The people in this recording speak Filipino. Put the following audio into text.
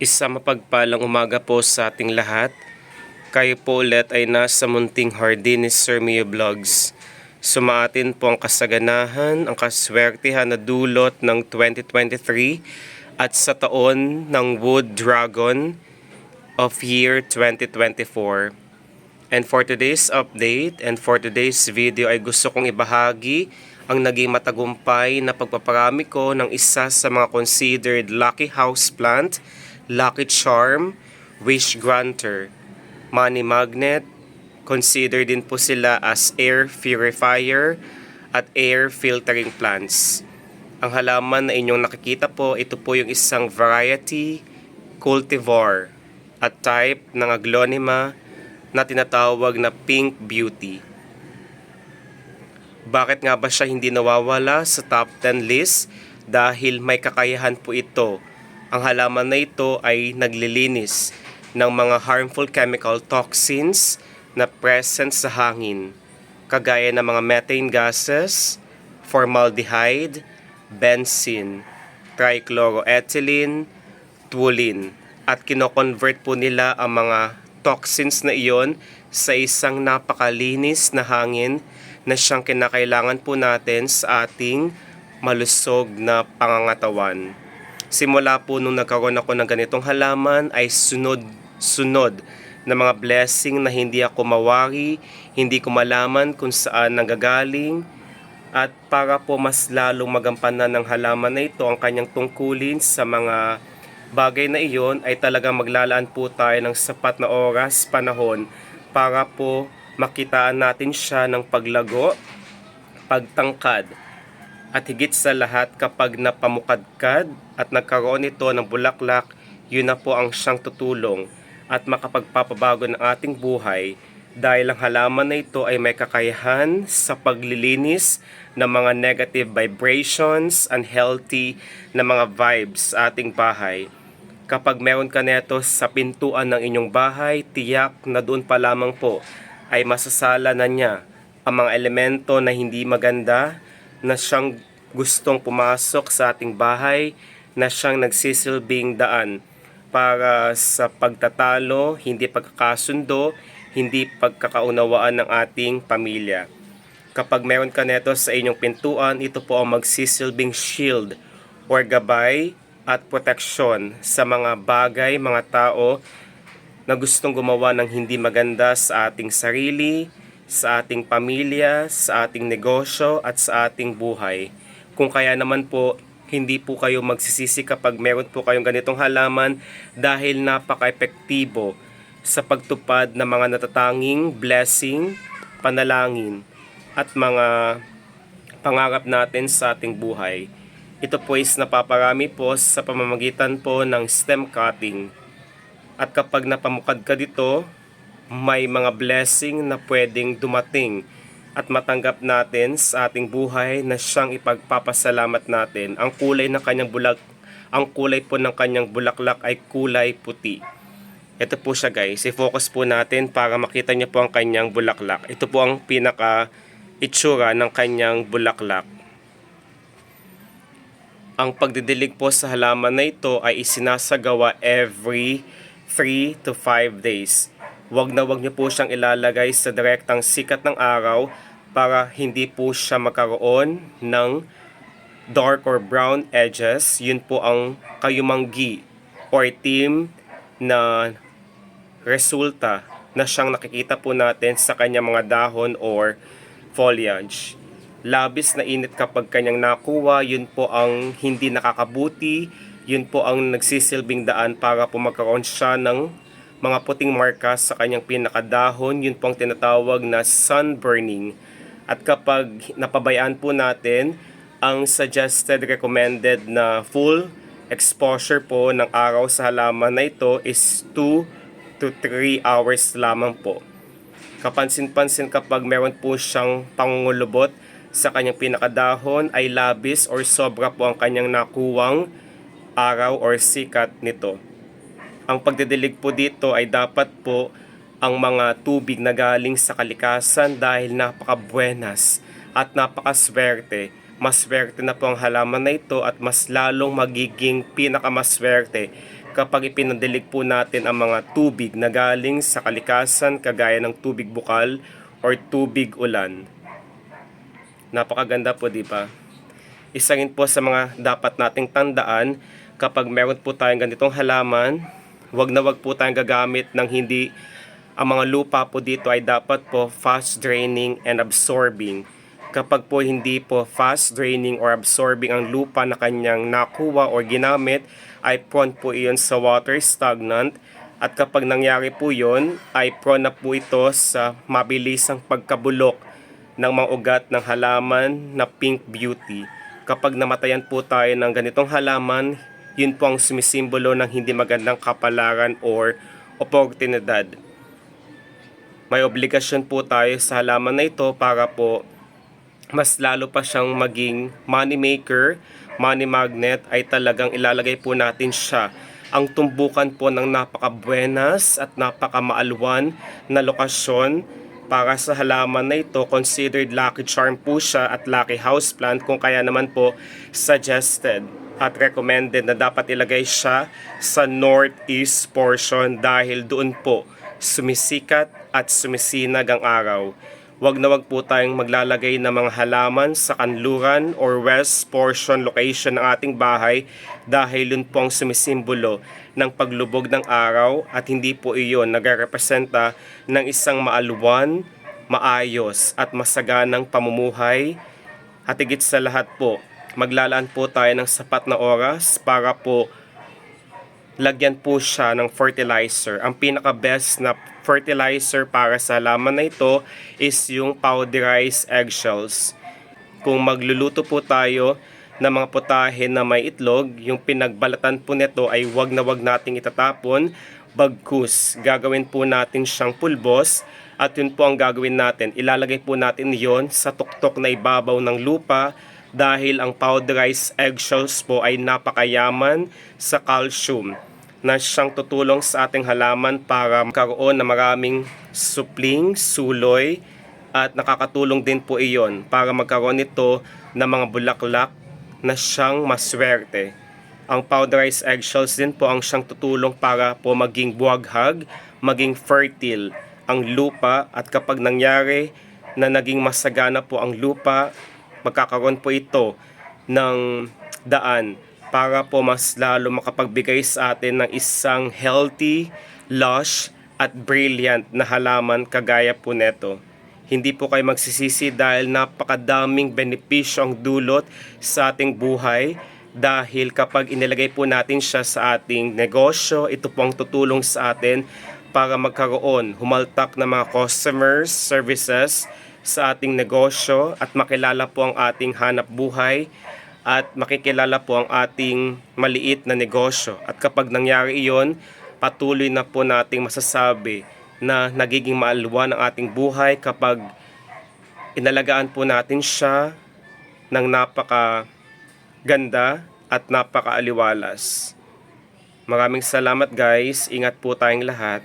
Isang mapagpalang umaga po sa ating lahat. Kayo po ulit ay nasa munting hardin ni Sir Mio Vlogs. Sumaatin po ang kasaganahan, ang kaswertihan na dulot ng 2023 at sa taon ng Wood Dragon of year 2024. And for today's update and for today's video ay gusto kong ibahagi ang naging matagumpay na pagpaparami ko ng isa sa mga considered lucky house plant, lucky charm, wish granter, money magnet. Consider din po sila as air purifier at air filtering plants. Ang halaman na inyong nakikita po, ito po yung isang variety cultivar at type ng aglonema na tinatawag na pink beauty. Bakit nga ba siya hindi nawawala sa top 10 list? Dahil may kakayahan po ito. Ang halaman na ito ay naglilinis ng mga harmful chemical toxins na present sa hangin, kagaya ng mga methane gases, formaldehyde, benzene, trichloroethylene, toluene, at kino-convert po nila ang mga toxins na iyon sa isang napakalinis na hangin na siyang kinakailangan po natin sa ating malusog na pangangatawan. Simula po nung nagkaroon ako ng ganitong halaman ay sunod na mga blessing na hindi ako mawari, hindi ko malaman kung saan nanggagaling, at para po mas lalong magampanan ng halaman na ito ang kanyang tungkulin sa mga bagay na iyon ay talagang maglalaan po tayo ng sapat na oras, panahon para po makitaan natin siya ng paglago, pagtangkad, at higit sa lahat kapag napamukadkad at nagkaroon ito ng bulaklak, yun na po ang siyang tutulong at makapagpapabago ng ating buhay dahil ang halaman na ito ay may kakayahan sa paglilinis ng mga negative vibrations, unhealthy na mga vibes sa ating bahay. Kapag meron ka neto sa pintuan ng inyong bahay, tiyak na doon pa lamang po ay masasala na niya ang mga elemento na hindi maganda na siyang gustong pumasok sa ating bahay, na siyang nagsisilbing daan para sa pagtatalo, hindi pagkakasundo, hindi pagkakaunawaan ng ating pamilya. Kapag meron ka neto sa inyong pintuan, ito po ang magsisilbing shield or gabay at proteksyon sa mga bagay, mga tao na gustong gumawa ng hindi maganda sa ating sarili, sa ating pamilya, sa ating negosyo at sa ating buhay. Kung kaya naman po, hindi po kayo magsisisi kapag meron po kayong ganitong halaman dahil napaka-epektibo sa pagtupad ng mga natatanging blessing, panalangin at mga pangarap natin sa ating buhay. Ito po is napaparami po sa pamamagitan po ng stem cutting. At kapag napamukad ka dito, may mga blessing na pwedeng dumating at matanggap natin sa ating buhay na siyang ipagpapasalamat natin. Ang kulay po ng kanyang bulaklak ay kulay puti. Ito po siya guys, i-focus po natin para makita niyo po ang kanyang bulaklak. Ito po ang pinaka itsura ng kanyang bulaklak. Ang pagdidilig po sa halaman na ito ay isinasagawa every 3 to 5 days. Wag na wag niyo po siyang ilalagay sa direktang sikat ng araw para hindi po siya magkaroon ng dark or brown edges. Yun po ang kayumanggi or itim na resulta na siyang nakikita po natin sa kanyang mga dahon or foliage. Labis na init kapag kanyang nakuha, yun po ang hindi nakakabuti, yun po ang nagsisilbing daan para po magkaroon siya ng mga puting marka sa kanyang pinakadahon, yun po ang tinatawag na sunburning. At kapag napabayaan po natin, ang suggested recommended na full exposure po ng araw sa halaman na ito is 2 to 3 hours lamang po. Kapansin-pansin kapag meron po siyang pangungulubot sa kanyang pinakadahon ay labis or sobra po ang kanyang nakuwang araw or sikat nito. Ang pagdidilig po dito ay dapat po ang mga tubig na galing sa kalikasan dahil napakabuenas at napakaswerte. Maswerte na po ang halaman na ito at mas lalong magiging pinakamaswerte kapag ipinadilig po natin ang mga tubig na galing sa kalikasan kagaya ng tubig bukal or tubig ulan. Napakaganda po, di ba? Isa rin po sa mga dapat nating tandaan kapag meron po tayong ganitong halaman, wag na wag po tayong gagamit ng hindi. Ang mga lupa po dito ay dapat po fast draining and absorbing. Kapag po hindi po fast draining or absorbing ang lupa na kanyang nakuha or ginamit, ay prone po iyon sa water stagnant. At kapag nangyari po yun, ay prone na po ito sa mabilisang pagkabulok ng mga ugat ng halaman na pink beauty. Kapag namatayan po tayo ng ganitong halaman, yun po ang sumisimbolo ng hindi magandang kapalaran or oportunidad. May obligasyon po tayo sa halaman na ito para po mas lalo pa siyang maging money maker, money magnet, ay talagang ilalagay po natin siya. Ang tumbukan po ng napakabuenas at napakamaalwan na lokasyon para sa halaman na ito. Considered lucky charm po siya at lucky houseplant, kung kaya naman po suggested at recommended na dapat ilagay siya sa northeast portion dahil doon po sumisikat at sumisinag ang araw. Wag na wag po tayong maglalagay ng mga halaman sa kanluran or west portion location ng ating bahay dahil yun po ang sumisimbolo ng paglubog ng araw at hindi po iyon nagrepresenta ng isang maalwan, maayos at masaganang pamumuhay. At higit sa lahat po, maglalaan po tayo ng sapat na oras para po lagyan po siya ng fertilizer. Ang pinaka-best na fertilizer para sa halaman na ito is yung powderized eggshells. Kung magluluto po tayo ng mga putahe na may itlog, yung pinagbalatan po nito ay wag na wag nating itatapon. Bagkus, gagawin po natin siyang pulbos at yun po ang gagawin natin. Ilalagay po natin yon sa tuktok na ibabaw ng lupa dahil ang powderized eggshells po ay napakayaman sa calcium na siyang tutulong sa ating halaman para magkaroon ng maraming supling, suloy, at nakakatulong din po iyon para magkaroon nito ng mga bulaklak na siyang maswerte. Ang powderized eggshells din po ang siyang tutulong para po maging buwaghag, maging fertile ang lupa, at kapag nangyari na naging masagana po ang lupa, magkakaroon po ito ng daan para po mas lalo makapagbigay sa atin ng isang healthy, lush, at brilliant na halaman kagaya po neto. Hindi po kayo magsisisi dahil napakadaming benepisyo ang dulot sa ating buhay dahil kapag inilagay po natin siya sa ating negosyo, ito po ang tutulong sa atin para magkaroon, humaltak na mga customers, services sa ating negosyo at makilala po ang ating hanap buhay at makikilala po ang ating maliit na negosyo. At kapag nangyari iyon, patuloy na po nating masasabi na nagiging maalwan ang ating buhay kapag inalagaan po natin siya ng napakaganda at napakaaliwalas. Maraming salamat guys. Ingat po tayong lahat.